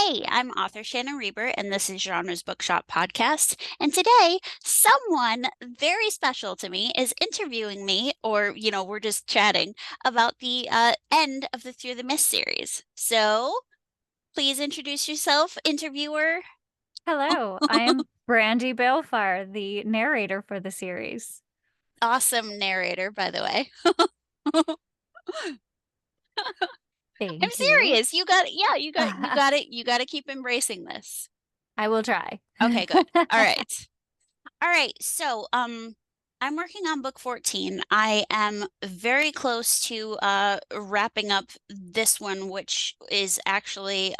Hey, I'm author Shannon Reber, and this is Genre's Bookshop podcast. And today, someone very special to me is interviewing me, or, we're just chatting about the end of the Through the Mist series. So please introduce yourself, interviewer. Hello, I am Brandi Baelfire, the narrator for the series. Awesome narrator, by the way. I'm Thank you. serious. You got it. Yeah, you got it. You got to keep embracing this. I will try. Okay, good. All right. All right, so I'm working on book 14. I am very close to wrapping up this one, which is actually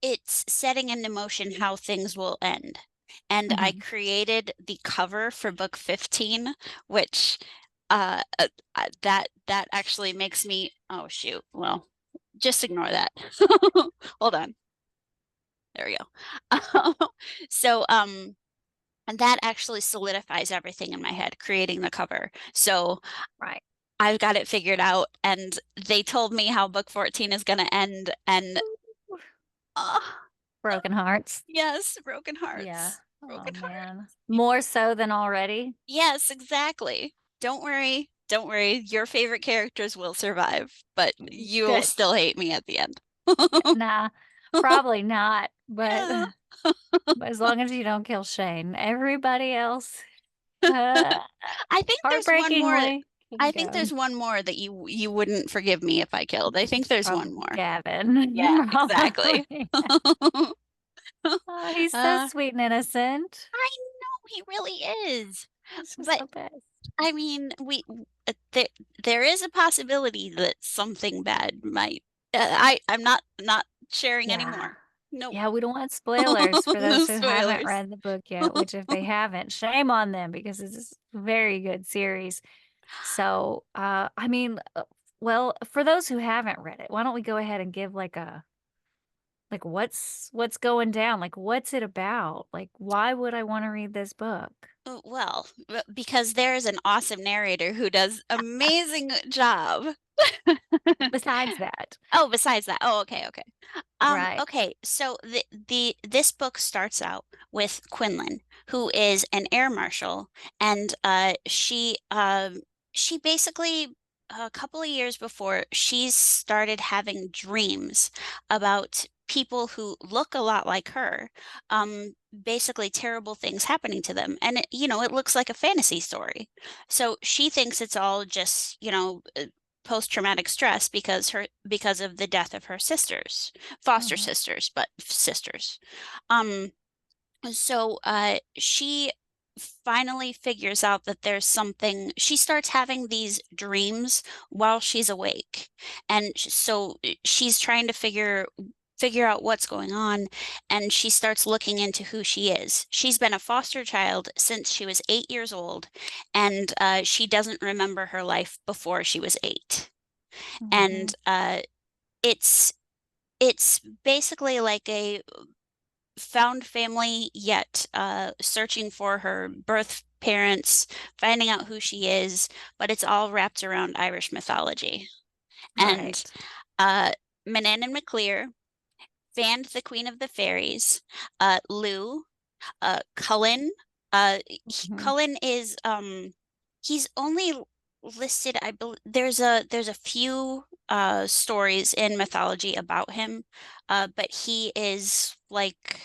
it's setting into motion how things will end. And I Mhm. created the cover for book 15, which that actually makes me, oh shoot. Well, just ignore that. Hold on. There we go. So and that actually solidifies everything in my head, creating the cover. So Right. I've got it figured out, and they told me how book 14 is going to end. And uh, Broken hearts. yes, broken Yeah. hearts. Oh Broken heart. man. More so than already. Yes, exactly. Don't worry. Don't worry. Your favorite characters will survive, but you will Good. still hate me at the end. Nah, probably not, but Yeah. as long as you don't kill Shane, everybody else, uh, I think there's one more. heartbreakingly can I think go. there's one more that you wouldn't forgive me if I killed. I think there's one Probably more. Yeah, Gavin. exactly. Probably. Oh, he's so Uh, sweet and innocent. I know he really is. He's just But the best. I mean, there is a possibility that something bad might. I'm not sharing Yeah. anymore. Nope. Yeah, we don't want spoilers for No those who haven't spoilers. read the book yet, which if they haven't, shame on them because it's a very good series. So, well, for those who haven't read it, why don't we go ahead and give like what's going down? Like what's it about? Like why would I want to read this book? Well, because there is an awesome narrator who does amazing job. Besides that. Oh, besides that. Oh, okay, okay. Right. Okay, so this book starts out with Quinlan, who is an air marshal, and she basically a couple of years before she's started having dreams about people who look a lot like her, basically terrible things happening to them. And it looks like a fantasy story. So she thinks it's all just, post-traumatic stress because of the death of her sisters, foster Mhm. sisters, but sisters. Um, she finally figures out that there's something. She starts having these dreams while she's awake, and so she's trying to figure out what's going on, and she starts looking into who she is. She's been a foster child since she was 8 years old, and she doesn't remember her life before she was 8. And Mhm. it's basically like a found family, yet searching for her birth parents, finding out who she is, but it's all wrapped around Irish mythology. And Right. uh, Manan and McClear, Fand the Queen of the Fairies, Lou, Cullen. Mhm. Cullen is he's only listed. I believe there's a few stories in mythology about him, but he is like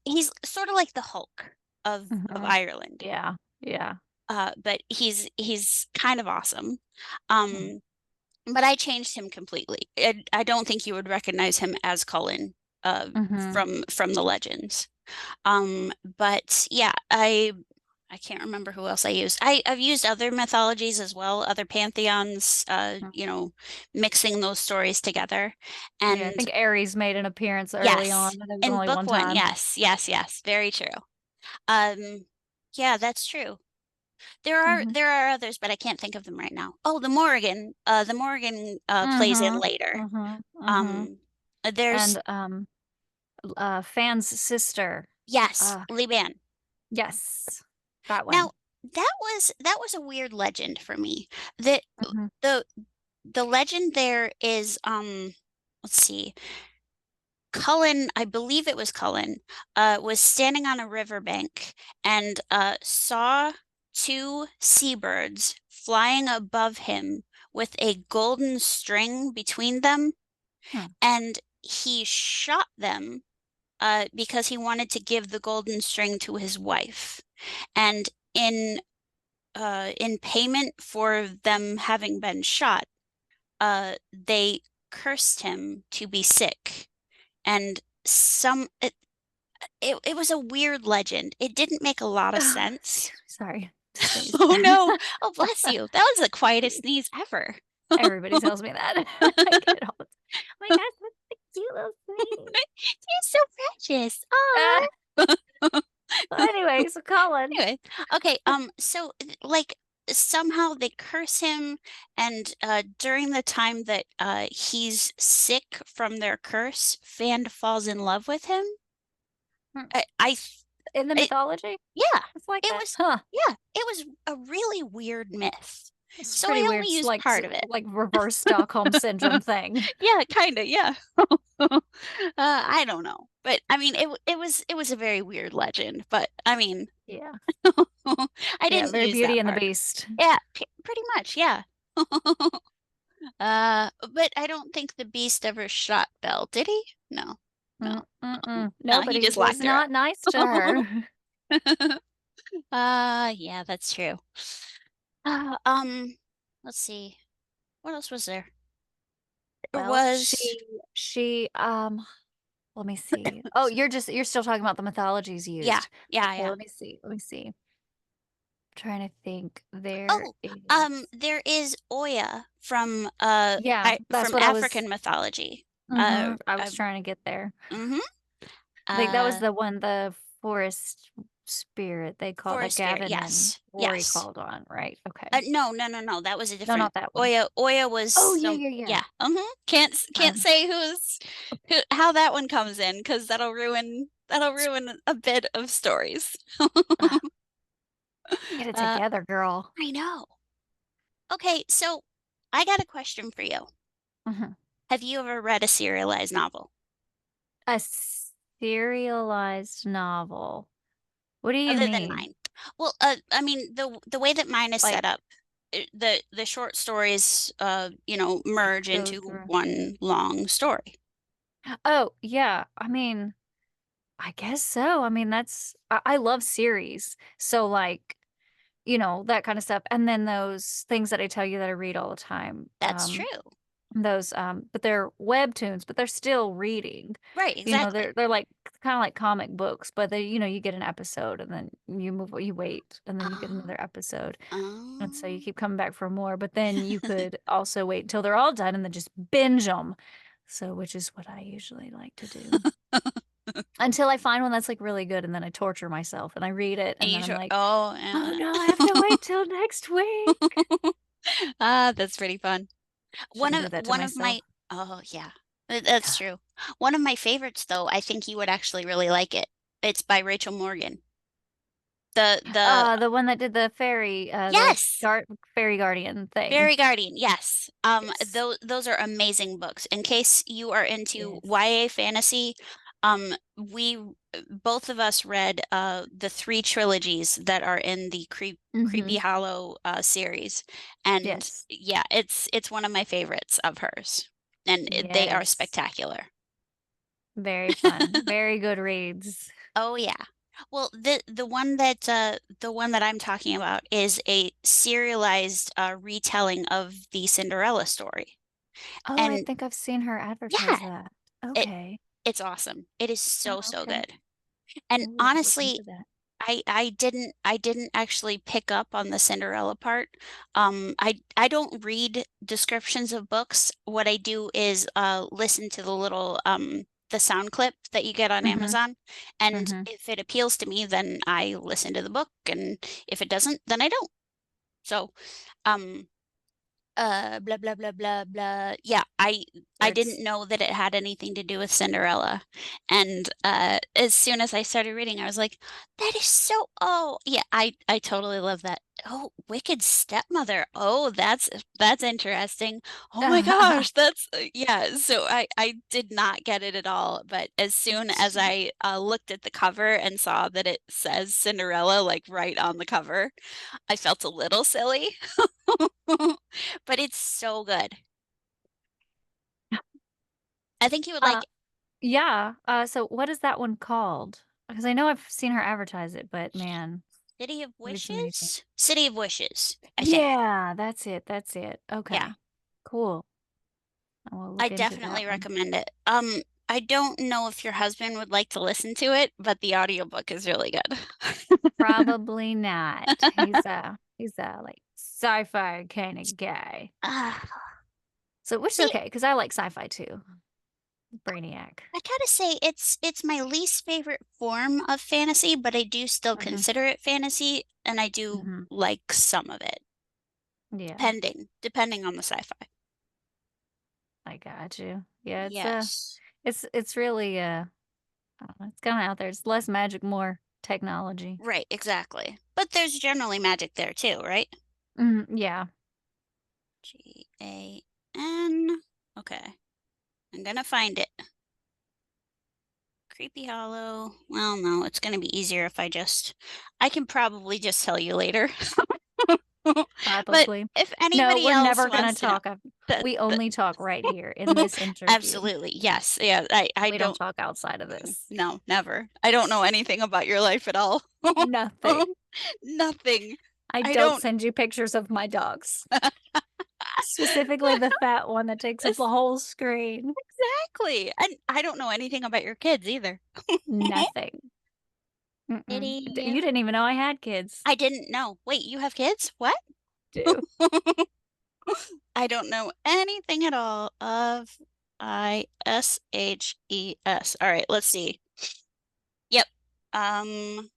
he's sort of like the Hulk of Mhm. Ireland. Yeah. Yeah. But he's kind of awesome. Mhm. Um, but I changed him completely. I don't think you would recognize him as Cullen Mhm. from the legends. But yeah, I can't remember who else I used. I've used other mythologies as well, other pantheons, mixing those stories together. Yeah, I And think Ares made an appearance early on, yes, but it was in only book one one, time. yes, yes, yes, very true. Um, yeah, that's true. There are Mhm. there are others, but I can't think of them right now. Oh, the Morrigan plays in Mhm. later. Mhm. Mhm. Um, there's And Fan's sister. yes, Uh Liban. yes. That Now one. that was a weird legend for me. The Mhm. the the legend there is let's see. Cullen, I believe it was Cullen, was standing on a riverbank and saw two seabirds flying above him with a golden string between them, Hmm. and he shot them because he wanted to give the golden string to his wife. And in payment for them having been shot, they cursed him to be sick. And some it was a weird legend. It didn't make a lot of sense. Sorry, sneeze. Oh no. Oh, bless you. That was the quietest sneeze ever. Everybody tells me that. I get it all the time. Oh my gosh, that's a cute little sneeze. You're so precious. Uh, Oh. well, anyway, so Colin. Anyway, okay, so like somehow they curse him, and during the time that he's sick from their curse, Fan falls in love with him. Hmm. I In the it, mythology? yeah, It's like it that? was Huh. yeah, it was a really weird myth. It's So pretty I weird. only It's used like part of it. like reverse Stockholm syndrome thing. Yeah, kind of, yeah. I don't know, but I mean, it was a very weird legend, but I mean, Yeah. I Yeah, didn't very use Beauty that and the part. Beast. Yeah, pretty much, yeah. But I don't think the Beast ever shot Belle, did he? No, no, no, No, but he he just was locked her not nice to up. her. Yeah, that's true. Uh, let's see. What else was there? There Well, was, let me see. Oh, you're still talking about the mythologies yeah, used. yeah, Okay, yeah. let me see. Let me see. Trying to think. There Oh, is. there is Oya from Yeah, that's from what I was. African mythology. I I was trying to get there. mm-hmm. I think that was Uh, the one, the forest spirit they called that Forest Spirit. Gavin and Yes, Rory yes. called on, right? Okay. No, no, no, no. That was a No, different not that one. Oya was Oh, yeah, some. yeah, yeah. Yeah. Can't Um, say how that one comes in because that'll ruin a bit of stories. ah, get it Uh, together, girl. I know. Okay, so I got a question for you. Mhm. Have you ever read a serialized novel A serialized novel. What do you other than mean? mine? Well, I mean the way that mine is set Like, up, the short stories, merge go into through. one long story. Oh, yeah. I mean, I guess so. I mean, I love series. So, like, that kind of stuff. And then those things that I tell you that I read all the time. That's true. But they're webtoons, but they're still reading. Right, exactly. They're like kind of like comic books, but you get an episode and then you wait and then you get Uh, another episode. And so you um, keep coming back for more, but then you could also wait until they're all done and then just binge them. So, which is what I usually like to do. Until I find one that's like really good and then I torture myself and I read it and and then you I'm sure? like, Oh, "Oh yeah. no, I have to wait till next week." That's pretty fun. One Shouldn't of do that to one of myself. my oh yeah, that's true. One of my favorites though, I think you would actually really like it. It's by Rachel Morgan. The The one that did the yes, fairy guardian thing. Fairy Guardian. Yes. Yes. Those are amazing books. In case you are into Yes. YA fantasy, we both of us read the three trilogies that are in the Mm-hmm. Creepy Hollow series, and Yes. yeah, it's one of my favorites of hers, and they are Yes. spectacular. Very fun. Very good reads. Oh yeah. Well, the one that I'm talking about is a serialized retelling of the Cinderella story. Oh, I And think I've seen her yeah, advertise that. it Okay. it's awesome. It is Oh, so, so okay. good. And Ooh, I'll look honestly, into that. I didn't actually pick up on the Cinderella part. I don't read descriptions of books. What I do is listen to the sound clip that you get on Mm-hmm. Amazon. And Mm-hmm. if it appeals to me, then I listen to the book, and if it doesn't, then I don't. So, um blah blah blah blah blah. Yeah, I didn't Words. know that it had anything to do with Cinderella. And as soon as I started reading, I was like, that is so, oh, yeah, I totally love that. Oh, Wicked Stepmother. Oh, that's interesting. Oh my gosh, that's yeah. So I did not get it at all, but as soon as I looked at the cover and saw that it says Cinderella like right on the cover, I felt a little silly. But it's so good. I think you would like Uh, yeah. So what is that one called? Because I know I've seen her advertise it, but man, City of maybe somebody think. Wishes? City of Wishes, I think. Yeah, that's it. That's it. Yeah. Okay. Cool. I will I look into definitely that one. recommend it. I don't know if your husband would like to listen to it, but the audiobook is really good. Probably not. He's a like sci-fi kind of guy. Ah, So which is see, okay because I like sci-fi too. Brainiac. I gotta say it's my least favorite form of fantasy, but I do still Hmm. consider it fantasy, and I do Hmm. like some of it, Yeah, depending on the sci-fi. I got you. Yeah, Yes. it's really I don't know, it's kind of out there. It's less magic, more technology. Right, exactly. But there's generally magic there too, right? Yeah. Gan. Okay, I'm gonna find it. Creepy Hollow. Well, no, it's gonna be easier if I can probably just tell you later. But Probably. if No, anybody we're else never gonna wants to know, talk. that, We that only talk right here in this interview. absolutely, yes. Yeah, I We don't don't, talk outside of this. no, never. I don't know anything about your life at all. Nothing. Nothing. I I don't don't. send you pictures of my dogs. Specifically the fat one that takes up the whole screen. Exactly. And I don't know anything about your kids either. Nothing. Kitty. You didn't even know I had kids. I didn't know. Wait, you have kids? What? Do. I don't know anything at all of ISHES. All right, let's see. Yep. Um,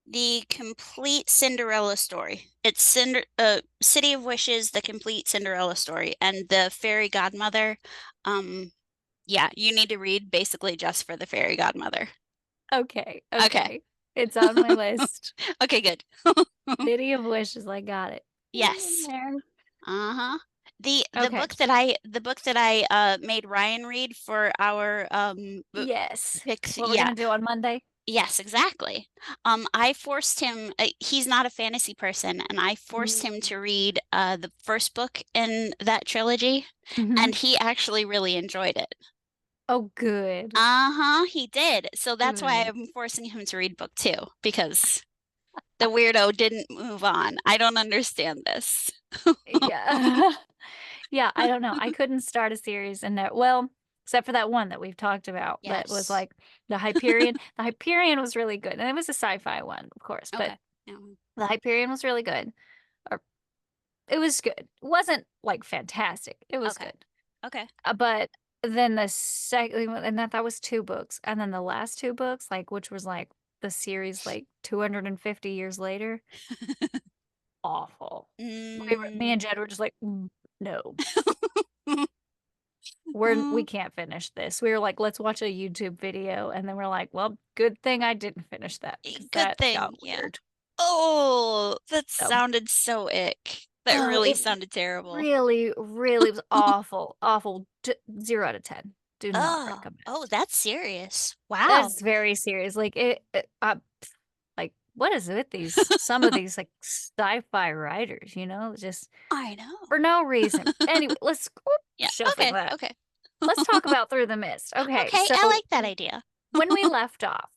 the complete Cinderella story. It's City of Wishes, the complete Cinderella story, and the fairy godmother. Um, yeah, you need to read basically just for the fairy godmother. Okay, Okay. okay. It's on my list. Okay, good. City of Wishes, I got it. In Yes. there. Uh-huh. The Okay. book that I made Ryan read for our Yes. picks, What we're yeah. gonna do on Monday? Yes, exactly. I forced him, he's not a fantasy person, and I forced him Mm. to read the first book in that trilogy, Hmm. and he actually really enjoyed it. Oh, good. Uh-huh, he did. So that's why Good. I'm forcing him to read book two, because the weirdo didn't move on. I don't understand this. Yeah. Yeah, I don't know. I couldn't start a series in there. Well, except for that one that we've talked about that was Yes. like the Hyperion. The Hyperion was really good. And it was a sci-fi one, of course, but Okay. Yeah. the Hyperion was really good. Or it was good. It wasn't like fantastic. It was Okay. good. Okay. But then the second and that was two books. And then the last two books, like which was like the series like 250 years later, awful. Me Mm. and Jed were just like, no. We Oh, can't finish this. We were like, let's watch a YouTube video, and then we're like, well, good thing I didn't finish that because good that thing. got Yeah. weird. Oh, that So, sounded so ick. That oh, really it sounded terrible. really, really was awful, awful. 0 out of 10. Do not Oh, recommend. oh, that's serious. Wow. It's very serious. Like like what is it with these some of these like sci-fi writers? Just I know. for no reason. Anyway, let's Yeah. shoving Okay. that. Okay. Let's talk about Through the Mist. Okay, Okay, I so like that idea. when we left off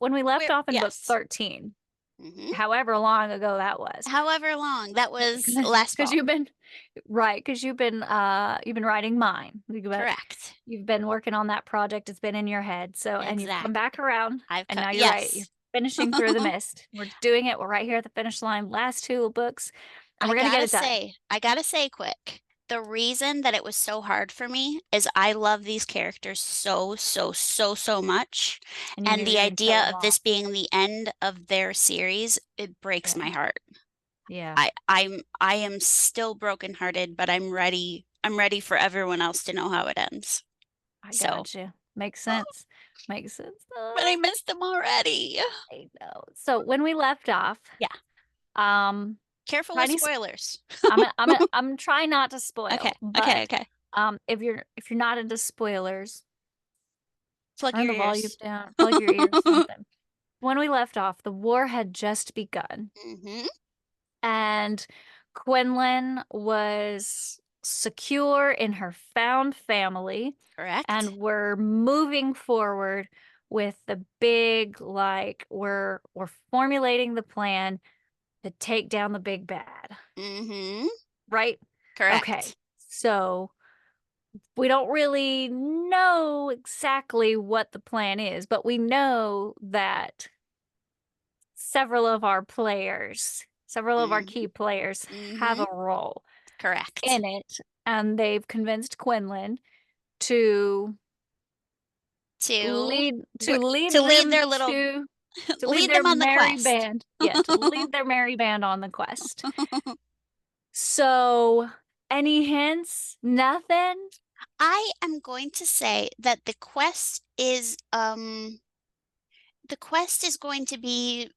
in book Yes. 13, Hmm. however long ago that was, However long, that was last because fall. you've been right, because you've been writing mine. Correct. You've been working on that project. It's been in your head. So, and you've come Exactly. back around, and now you're right. You're Yes. finishing Through the Mist. We're doing it. We're right here at the finish line. Last two books, and we're gonna get it done. I gotta say quick, the reason that it was so hard for me is I love these characters so, so, so, so much. And you knew And you the were gonna kill idea them of off. this being the end of their series, it breaks Yeah, my heart. yeah. I am still brokenhearted, but I'm ready for everyone else to know how it ends. I So, got you. Makes oh, sense. Makes sense. but I missed them already. I know. So when we left off, Yeah. Um, Careful with tiny spoilers. I'm trying not to Okay, spoil, okay, but okay. if you're not into spoilers, Plug turn your the volume ears. down, plug your ears, something. When we left off, the war had just begun, Hmm. and Quinlan was secure in her found family, and Correct. we're moving forward with the big, like, we're formulating the plan to take down the big bad, Hmm. right? Okay. Correct. So we don't really know exactly what the plan is, but we know that several of our Hmm. key players have Hmm. a role Correct. in it, and they've convinced Quinlan to To lead we're- to lead to lead them their little to lead lead their them on the merry quest. band. Yeah, to lead their merry band on the quest. So, any hints? Nothing? I am going to say that the quest is going to be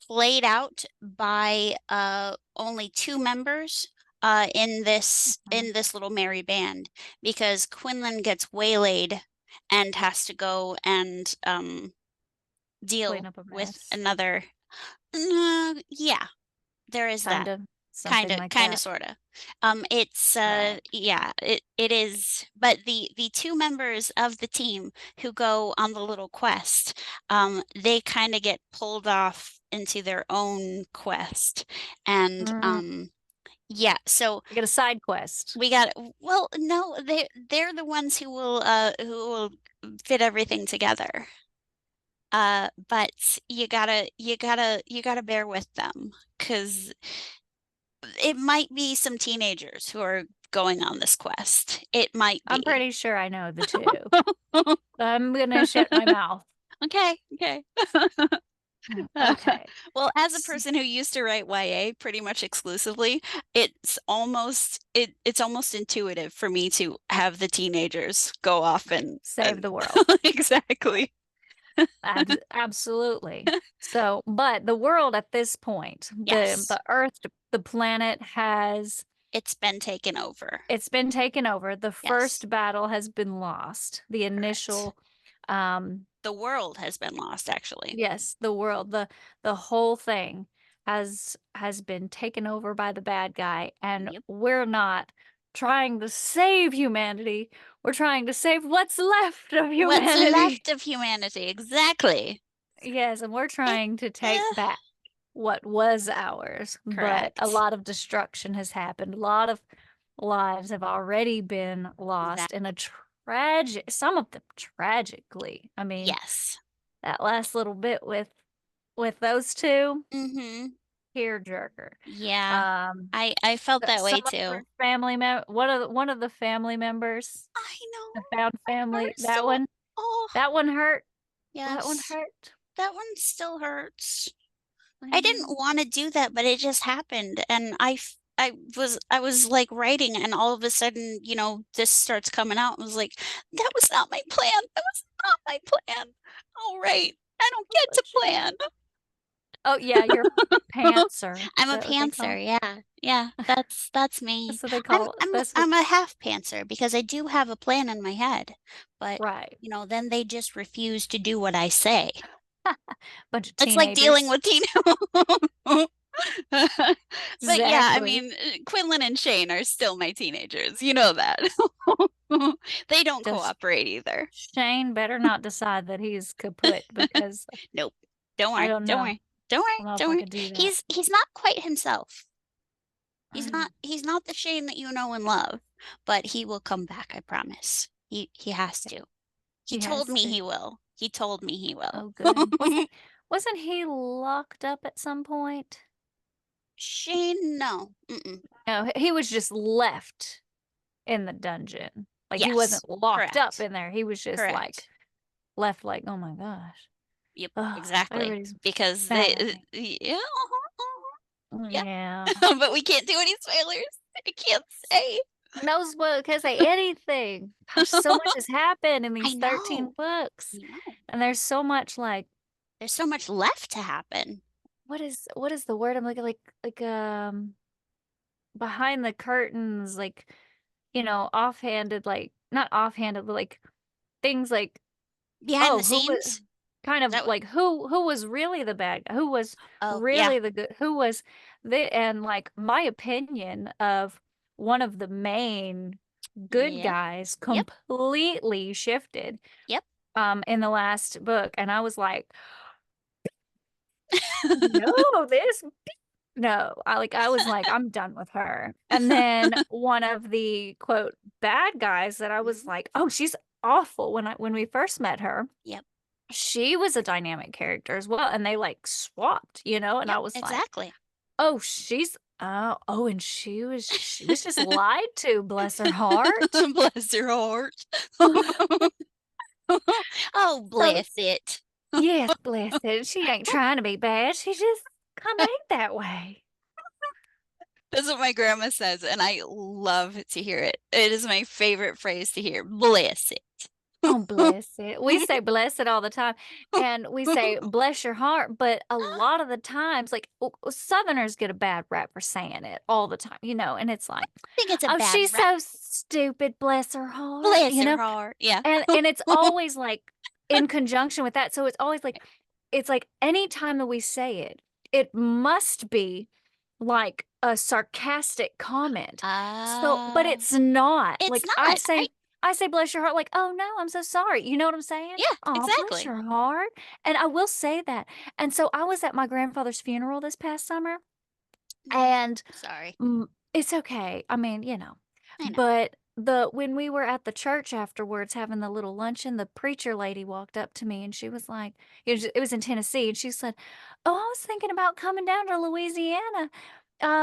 played out by only two members Mhm. in this little merry band because Quinlan gets waylaid and has to go and Clean deal up a with mess. another. Yeah, there is that. Kinda. Something like Kind of, that. sort of. It's Right. yeah, it is. But the two members of the team who go on the little quest, they kind of get pulled off into their own quest, and Mm, yeah. So I get a side quest. we got. Well, no, they're the ones who will fit everything together. But you gotta bear with them because it might be some teenagers who are going on this quest. It might I'm be. pretty sure I know the two. I'm gonna shut my mouth. Okay, okay. Okay. Well, as a S- person who used to write YA pretty much exclusively, it's almost intuitive for me to have the teenagers go off Save and the world. exactly. Absolutely. So, but the world at this point, Yes, the Earth, the planet has it's been taken over. it's been taken over. The Yes, first battle has been lost. The correct. initial The world has been lost, actually. yes, the whole thing has been taken over by the bad guy, and Yep. we're not trying to save humanity. We're trying to save what's left of What's humanity. left of humanity? Exactly. Yes, and we're Eh, trying to take eh, back what was ours, but a correct. lot of destruction has happened. A lot of lives have already been lost in a tragic, some of them tragically. I mean, Yes. that last little bit with those two, Mm-hmm. tearjerker. Yeah. Um, I felt that some way of her too. one of the family members, I know. the found That family, hurts so. Oh, that one hurt. That one yes. hurt. That one still hurts. I I didn't know. want to do that, but it just happened. And I was like writing and all of a sudden, this starts coming out. I was like, that was not my plan. That was not my plan. All right. I don't get to But you plan. Oh yeah, you're pantser. I'm Is a that what they call? pantser, yeah. Yeah, that's me. That's what they call it. That's what I'm a half pantser because I do have a plan in my head, but right. then they just refuse to do what I say. Bunch of It's like dealing teenagers. with teen. But yeah, I Exactly. mean, Quinlan and Shane are still my teenagers. You know that. They don't Just cooperate either. Shane better not decide that he's kaput because Nope. Don't I worry. don't Don't know. worry. Don't I worry. don't know if Don't I worry. could do that. He's not quite himself. I He's not the Shane that you know and love, but he will come back, I promise. He has to. He he told has me to. he will. He told me he will. Oh good. Wasn't he locked up at some point? Shane, no. Mm-mm. No, he was just left in the dungeon. Like he Yes, wasn't locked up correct. in there. He was just like Correct. left like, "Oh my gosh. Yep, Ugh, exactly. everybody's Because mad they, at me." yeah, yeah. Yeah. But we can't do any spoilers. I can't say. No spoiler, can't say anything. Gosh, so much has happened in I these 13 know. books. I know. And there's so much like, There's so much left to happen. what is the word I'm looking like behind the curtains, like, offhanded, like not offhanded, but like things like, Behind oh, the who was scenes? kind of That like who was really the bad guy? Who was oh yeah. really the good? Who was the and like my opinion of one of the main good Yeah. guys Yep. completely shifted Yep. in the last book, and I was like, no, this no, I was like, I'm done with her. And then one of the quote bad guys that I was Mhm. like, oh, she's awful when we first met her. Yep. She was a dynamic character as well, and they like swapped, and I Yep. was like, Exactly. oh, and she was just lied to, bless her heart. Bless her heart. Oh, So bless it. yes, bless it. She ain't trying to be bad. She just kind of ain't that way. That's what my grandma says, and I love to hear it. It is my favorite phrase to hear. Bless it. Oh, bless it. We say bless it all the time. And we say bless your heart, but a lot of the times, like Southerners get a bad rap for saying it all the time, and it's like, Think it's a oh, bad she's rap. so stupid, bless her heart, Bless her heart. Yeah. and it's always like in conjunction with that. So it's always like, it's like anytime that we say it, it must be like a sarcastic comment. So, but Uh, it's not. it's Like I not. say, I say, bless your heart, like, oh no, I'm so sorry. You know what I'm saying? Yeah, Oh, bless exactly. your heart. And I will say that. And so I was at my grandfather's funeral this past summer, Mm, and sorry. it's okay. I mean, I know. but the when we were at the church afterwards having the little luncheon, the preacher lady walked up to me and she was like, it was in Tennessee, and she said, "Oh, I was thinking about coming down to Louisiana,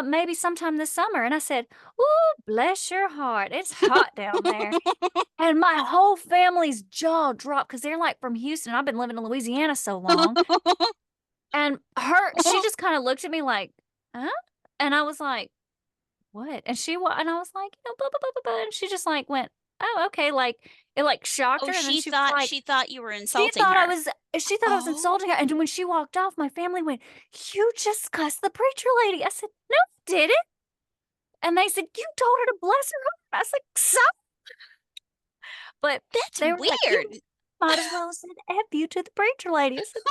maybe sometime this summer." And I said, "Ooh, bless your heart. It's hot down there." And my whole family's jaw dropped because they're like from Houston. I've been living in Louisiana so long. And she just kind of looked at me like, huh? And I was like, what? And I was like, blah, blah, blah, blah, blah. And she just like went, oh, okay. Like it like shocked Oh, her. And then she was like, she thought you were she insulting thought I her. was, she thought I was Oh, insulting her. And when she walked off, my family went, you just cussed the preacher lady. I said, no, I didn't. And they said, you told her to bless her heart. I was like, so? But that's they were like, you weird. might as well have said F you to the preacher lady. I said,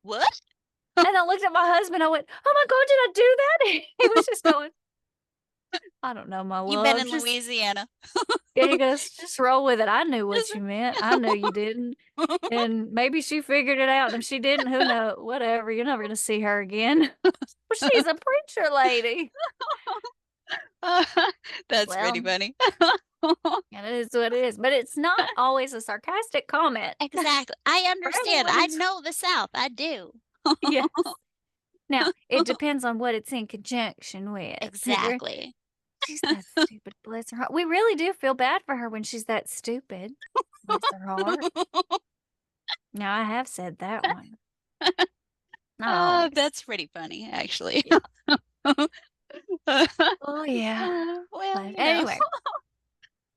What? and I looked at my husband. I went, oh my God, did I do that? He was just going, I don't know, my You've been love. in Just Louisiana. Yeah, he goes, just roll with it. I knew what Just- you meant. I knew you didn't. And maybe she figured it out. And if she didn't, who knows? Whatever. You're never going to see her again. Well, she's a preacher lady. That's pretty Well, funny. and it is what it is. But it's not always a sarcastic comment. Exactly. I Rarely understand. when I it's, know the South. I do. yes. Now, it depends on what it's in conjunction with. Exactly. She's that stupid, bless her heart. We really do feel bad for her when she's that stupid, bless her heart. Now, I have said that one. Not always. That's pretty funny, actually. Yeah. Oh, yeah. Well, But anyway,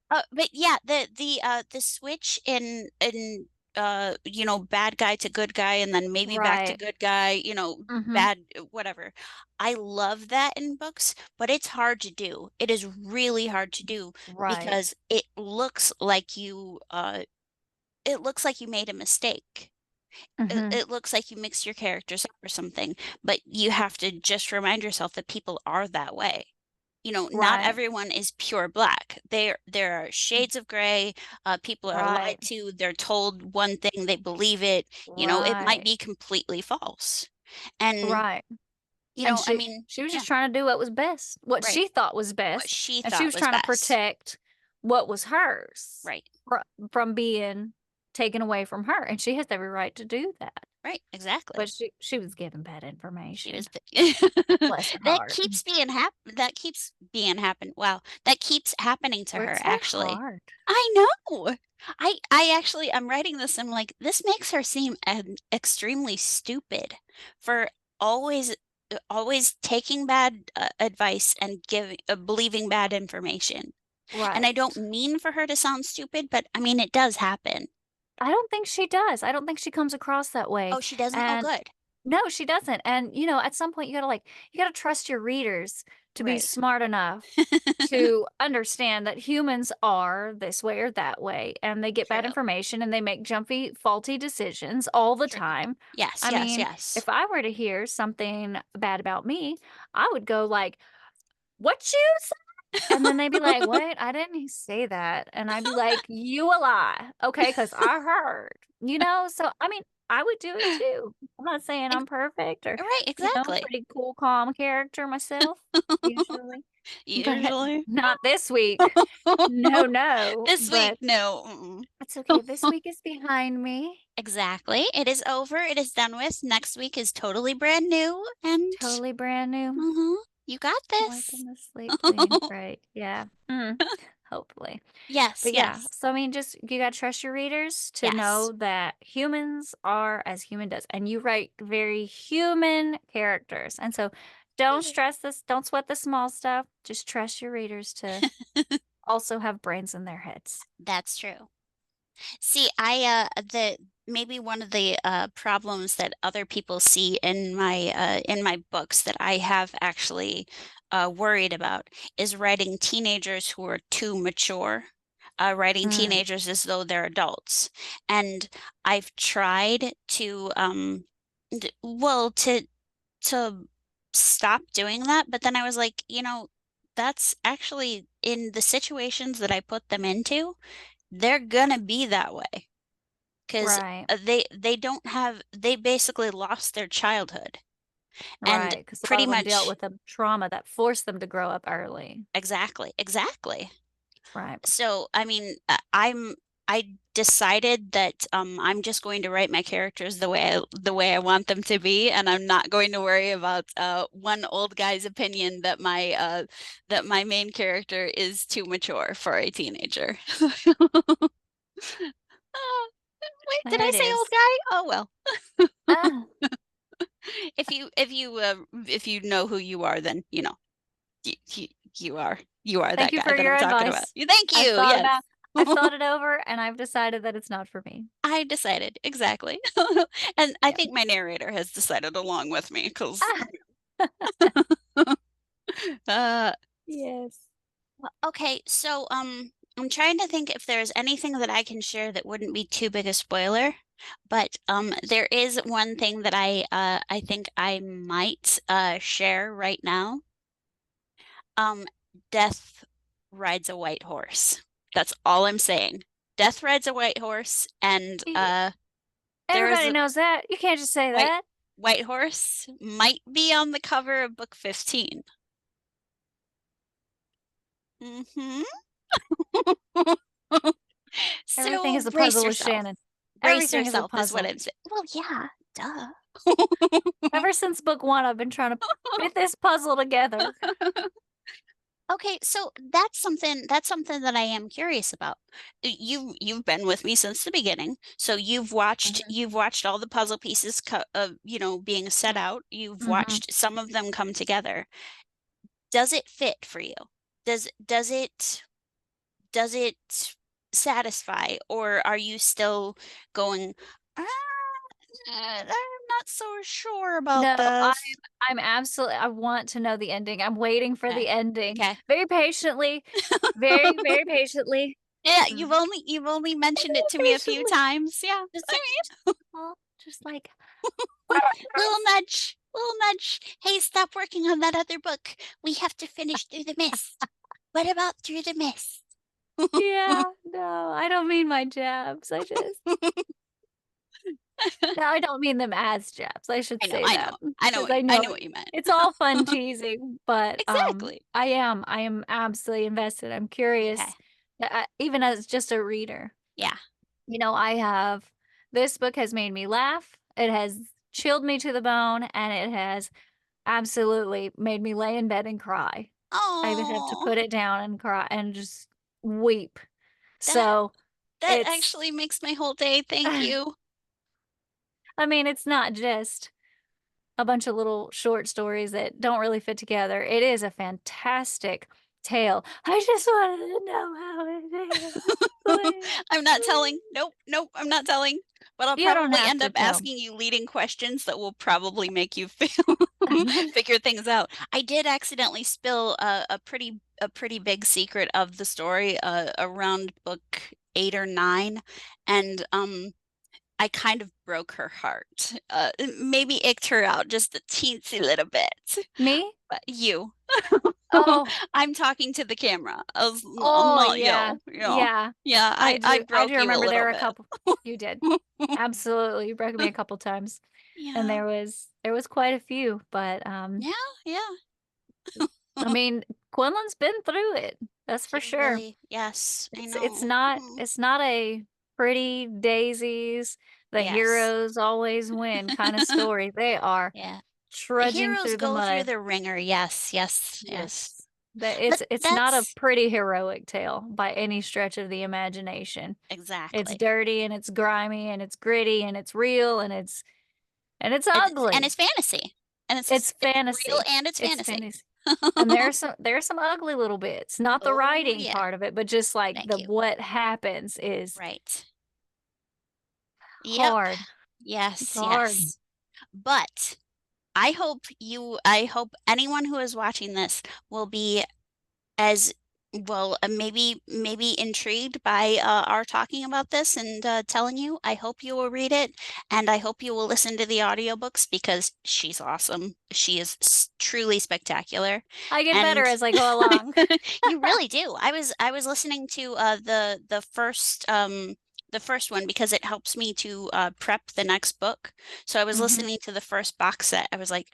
but yeah, the switch in bad guy to good guy and then maybe back to right. good guy, Mhm. bad whatever. I love that in books, but it's hard to do. It is really hard to do Right. because it looks like you made a mistake. Mhm. It looks like you mixed your characters up or something, but you have to just remind yourself that people are that way. Not Right. everyone is pure black. There are shades of gray. People are lied Right. to. They're told one thing, they believe it. It might Right. be completely false. And, Right. And I she mean, she was yeah, just trying to do what was best, what right. she thought was What best, she and she thought was was trying to best. protect what was hers Right. from being taken away from her, and she has every right to do that. Right. Exactly. But she was given bad She information. was Bless her heart. that keeps being happen. Wow, that keeps happening to her Works so actually. hard. I know. I'm writing this. I'm like, this makes her seem extremely stupid for always always taking bad advice and giving believing bad information. And I don't Right. mean for her to sound stupid, but I mean it does happen. I don't think she does. I don't think she comes across that way. Oh, she doesn't? Oh, And good. No, she doesn't, and, at some point, you gotta trust your readers to be Right. smart enough to understand that humans are this way or that way, and they get bad True. information, and they make jumpy, faulty decisions all the True. time. Yes, I yes, mean, yes. if I were to hear something bad about me, I would go like, "What you say?" And then they'd be like, "What? I didn't say that." And I'd be like, "You a lie, okay? Because I heard." So, I mean, I would do it too. I'm not saying Ex I'm perfect or, right, exactly. pretty cool, calm character myself, usually, but Usually. not this week. No, no, This week, but no, it's okay. This week is behind me. Exactly. It is over, it is done with. Next week is totally brand new, and Totally brand new. mhm, you got this. Wiping the slate clean. Right. Yeah. Hopefully. Yes, But yeah, yes, so I mean, just you gotta trust your readers to yes. know that humans are as human does, and you write very human characters. And so don't stress this, don't sweat the small stuff. Just trust your readers to also have brains in their heads. That's true. See, the maybe one of the problems that other people see in my books that I have actually worried about is writing teenagers who are too mature, writing Mm, teenagers as though they're adults. And I've tried to well to stop doing that, but then I was like, that's actually in the situations that I put them into, they're gonna be that way. 'Cause, right, they basically lost their childhood, and right. Because a lot pretty of them dealt much with a trauma that forced them to grow up early. exactly, exactly. Right. So, I mean, I decided that, I'm just going to write my characters the way I want them to be, and I'm not going to worry about, one old guy's opinion that my main character is too mature for a teenager. Ah, wait, did There I it say old is. guy? Oh, well. Ah, If you know who you are, then you, you, you are thank that you guy for that your I'm talking about. advice. Thank I've you. thought Yes. about I've thought it over, and I've decided that it's not for me. I decided exactly, and I Yeah. think my narrator has decided along with me because. Uh, Yes. okay, so I'm trying to think if there's anything that I can share that wouldn't be too big a spoiler, but there is one thing that I think I might share right now. Um, Death rides a white horse. That's all I'm saying. Death rides a white horse, and Y there is Everybody a knows that. You can't just say white that. white horse might be on the cover of book 15. Mhm. Everything So is a brace puzzle with yourself. Shannon. Brace Everything is a yourself is what puzzle. I'm saying. Well, yeah, duh. Ever since book 1, I've been trying to fit this puzzle together. Okay, so that's something that I am curious about. You've been with me since the beginning, so Mhm, you've watched all the puzzle pieces being set out. You've mhm. watched some of them come together. Does it fit for you? Does does it satisfy, or are you still going, "Ah, I'm not so sure about No, this." I'm absolutely I want to know the ending. I'm waiting for Okay. the ending Okay. very patiently, very, very patiently, Yeah, very you've only mentioned it to me a few patiently. times. Yeah. Just I oh, just like, mean, little nudge, little nudge. Hey, stop working on that other book. We have to finish Through the Mist. What about Through the Mist? yeah, no, I don't mean my jabs. No, I don't mean them as jabs, I should say I that know, because I I know know what you meant. it's all fun teasing, but, Exactly. I am absolutely invested, I'm Okay. curious, even as just a reader. Yeah. I have this book has made me laugh, it has chilled me to the bone, and it has absolutely made me lay in bed and cry. I even have to Oh, put it down and cry and just weep. that So, that it's actually makes my whole day. Thank you. I mean, it's not just a bunch of little short stories that don't really fit together. It is a fantastic tale. I just wanted to know how it ends. Please, I'm not telling. please. Nope, nope, I'm not telling. But I'll You don't probably have end to up tell. asking you leading questions that will probably make you feel figure things out. I did accidentally spill a pretty big secret of the story around book 8 or 9, and I kind of broke her heart. Maybe icked her out just a teensy little bit. Me? But you, Oh, I'm talking to the camera. I'm oh not yeah. you. Yeah. Yeah, I I do. I do broke you a remember there little were a bit. couple. You did. Absolutely. You broke me a couple times. And Yeah, there was quite a few, but yeah, yeah. I mean, Quinlan's been through it. That's for He sure. really, yes, I It's know. not Mm. it's not a pretty daisies, the Yes. heroes always win kind of story. They are Yeah. trudging Heroes through the go through mud. the ringer. Yes, yes, yes. Yes. That But it's not a that's pretty heroic tale by any stretch of the imagination. It's exactly. dirty and it's grimy and it's gritty and it's real and it's And ugly. it's fantasy. And It's it's real fantasy. and it's It's fantasy. fantasy. And there's some ugly little bits. Not the Oh writing yeah. part of it, but just like Thank the you. what happens is Right. Yep. hard. It's Yes, hard. yes. But I hope anyone who is watching this will be as well, maybe intrigued by our talking about this and telling you. I hope you will read it, and I hope you will listen to the audiobooks because she's awesome. She is truly spectacular, I get better and as I go along. you really do. I was listening to the first one because it helps me to prep the next book. So I was Hmm. listening to the first box set. I was like,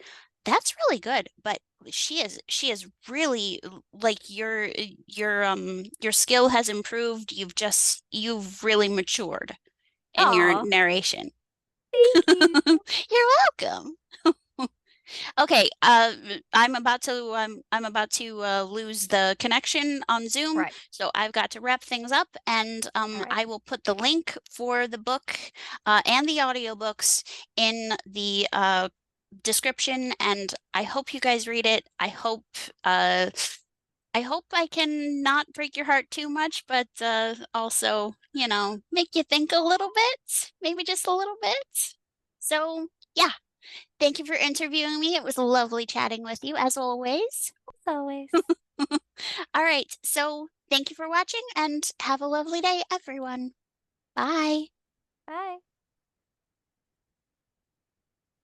that's really good, but she is really like your skill has improved. You've really matured in your Aw, narration. thank you. You're welcome. Okay, I'm about to lose the connection on Zoom, Right. so I've got to wrap things up, and All right. I will put the link for the book and the audiobooks in the description, and I hope you guys read it. Uh I hope I can not break your heart too much, but also, make you think a little bit, maybe just a little bit. So, yeah. Thank you for interviewing me. It was lovely chatting with you, as always. As always. All right. So, thank you for watching and have a lovely day, everyone. Bye. Bye.